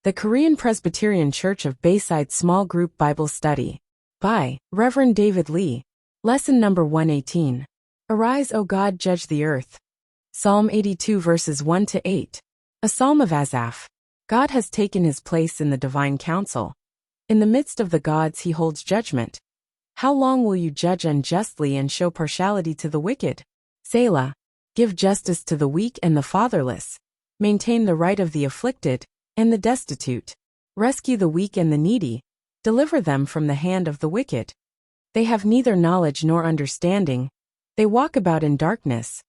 The Korean Presbyterian Church of Bayside Small Group Bible Study. By Reverend David Lee. Lesson number 118. Arise, O God, judge the earth. Psalm 82 verses 1 to 8. A Psalm of Asaph. God has taken his place in the divine council. In the midst of the gods he holds judgment. How long will you judge unjustly and show partiality to the wicked? Selah. Give justice to the weak and the fatherless. Maintain the right of the afflicted and the destitute. Rescue the weak and the needy. Deliver them from the hand of the wicked. They have neither knowledge nor understanding. They walk about in darkness.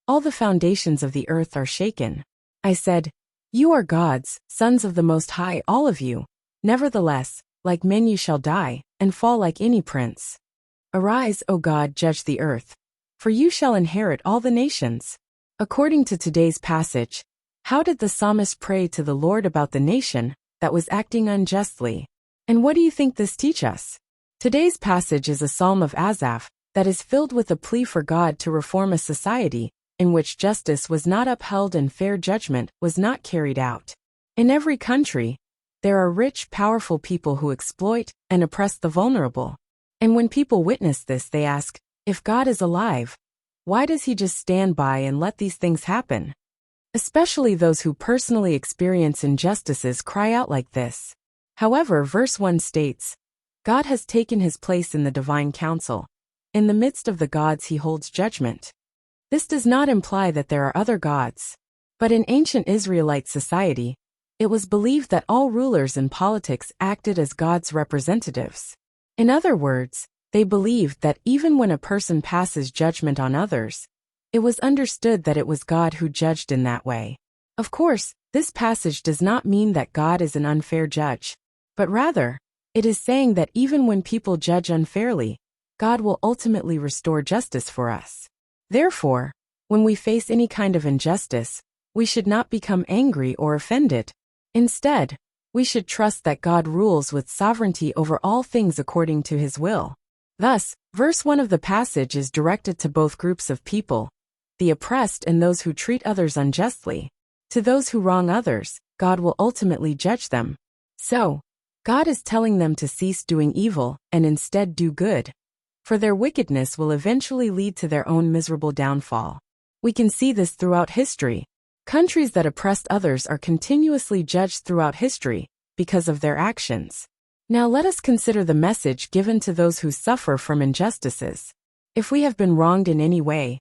All the foundations of the earth are shaken. I said, You are gods, sons of the Most High, all of you. Nevertheless, like men you shall die, and fall like any prince. Arise, O God, judge the earth. For you shall inherit all the nations. According to today's passage, how did the psalmist pray to the Lord about the nation that was acting unjustly? And what do you think this teaches us? Today's passage is a Psalm of Asaph that is filled with a plea for God to reform a society in which justice was not upheld and fair judgment was not carried out. In every country, there are rich, powerful people who exploit and oppress the vulnerable. And when people witness this, they ask, if God is alive, why does he just stand by and let these things happen? Especially those who personally experience injustices cry out like this. However, verse 1 states, God has taken his place in the divine council. In the midst of the gods he holds judgment. This does not imply that there are other gods. But in ancient Israelite society, it was believed that all rulers in politics acted as God's representatives. In other words, they believed that even when a person passes judgment on others, it was understood that it was God who judged in that way. Of course, this passage does not mean that God is an unfair judge, but rather, it is saying that even when people judge unfairly, God will ultimately restore justice for us. Therefore, when we face any kind of injustice, we should not become angry or offended. Instead, we should trust that God rules with sovereignty over all things according to his will. Thus, verse 1 of the passage is directed to both groups of people, the oppressed and those who treat others unjustly. To those who wrong others, God will ultimately judge them. So, God is telling them to cease doing evil and instead do good, for their wickedness will eventually lead to their own miserable downfall. We can see this throughout history. Countries that oppressed others are continuously judged throughout history because of their actions. Now let us consider the message given to those who suffer from injustices. If we have been wronged in any way,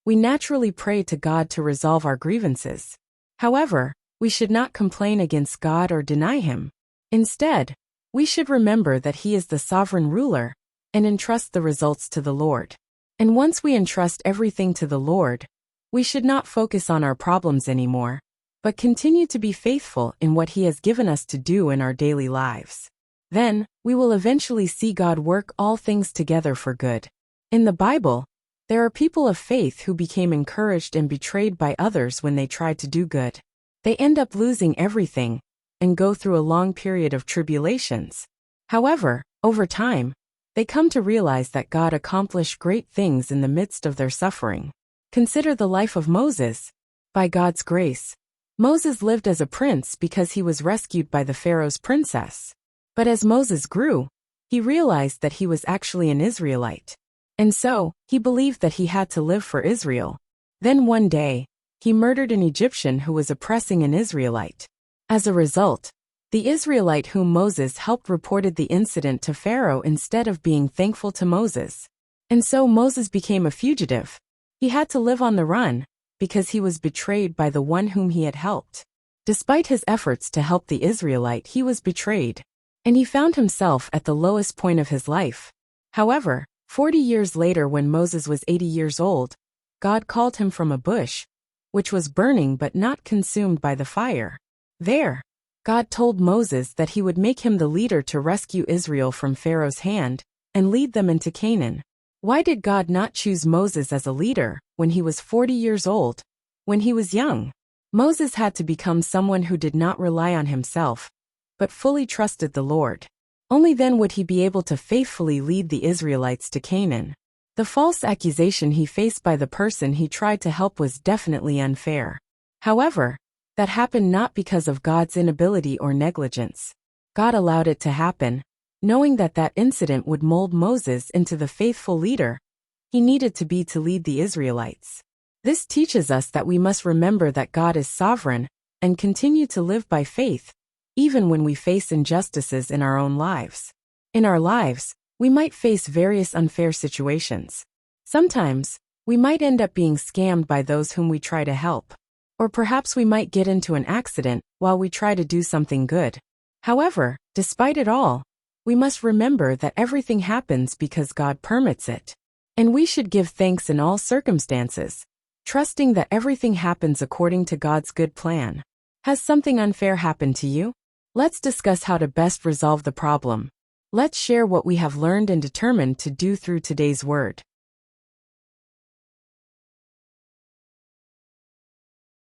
we naturally pray to God to resolve our grievances. However, we should not complain against God or deny him. Instead, we should remember that he is the sovereign ruler and entrust the results to the Lord. And once we entrust everything to the Lord, we should not focus on our problems anymore, but continue to be faithful in what he has given us to do in our daily lives. Then, we will eventually see God work all things together for good. In the Bible, there are people of faith who became encouraged and betrayed by others when they tried to do good. They end up losing everything and go through a long period of tribulations. However, over time, they come to realize that God accomplished great things in the midst of their suffering. Consider the life of Moses. By God's grace, Moses lived as a prince because he was rescued by the Pharaoh's princess. But as Moses grew, he realized that he was actually an Israelite. And so, he believed that he had to live for Israel. Then one day, he murdered an Egyptian who was oppressing an Israelite. As a result, the Israelite whom Moses helped reported the incident to Pharaoh instead of being thankful to Moses. And so Moses became a fugitive. He had to live on the run, because he was betrayed by the one whom he had helped. Despite his efforts to help the Israelite, he was betrayed. And he found himself at the lowest point of his life. However, 40 years later, when Moses was 80 years old, God called him from a bush, which was burning but not consumed by the fire. There, God told Moses that he would make him the leader to rescue Israel from Pharaoh's hand and lead them into Canaan. Why did God not choose Moses as a leader when he was 40 years old, when he was young? Moses had to become someone who did not rely on himself, but fully trusted the Lord. Only then would he be able to faithfully lead the Israelites to Canaan. The false accusation he faced by the person he tried to help was definitely unfair. However, that happened not because of God's inability or negligence. God allowed it to happen, knowing that that incident would mold Moses into the faithful leader he needed to be to lead the Israelites. This teaches us that we must remember that God is sovereign and continue to live by faith, even when we face injustices in our own lives. In our lives, we might face various unfair situations. Sometimes, we might end up being scammed by those whom we try to help. Or perhaps we might get into an accident while we try to do something good. However, despite it all, we must remember that everything happens because God permits it. And we should give thanks in all circumstances, trusting that everything happens according to God's good plan. Has something unfair happened to you? Let's discuss how to best resolve the problem. Let's share what we have learned and determined to do through today's word.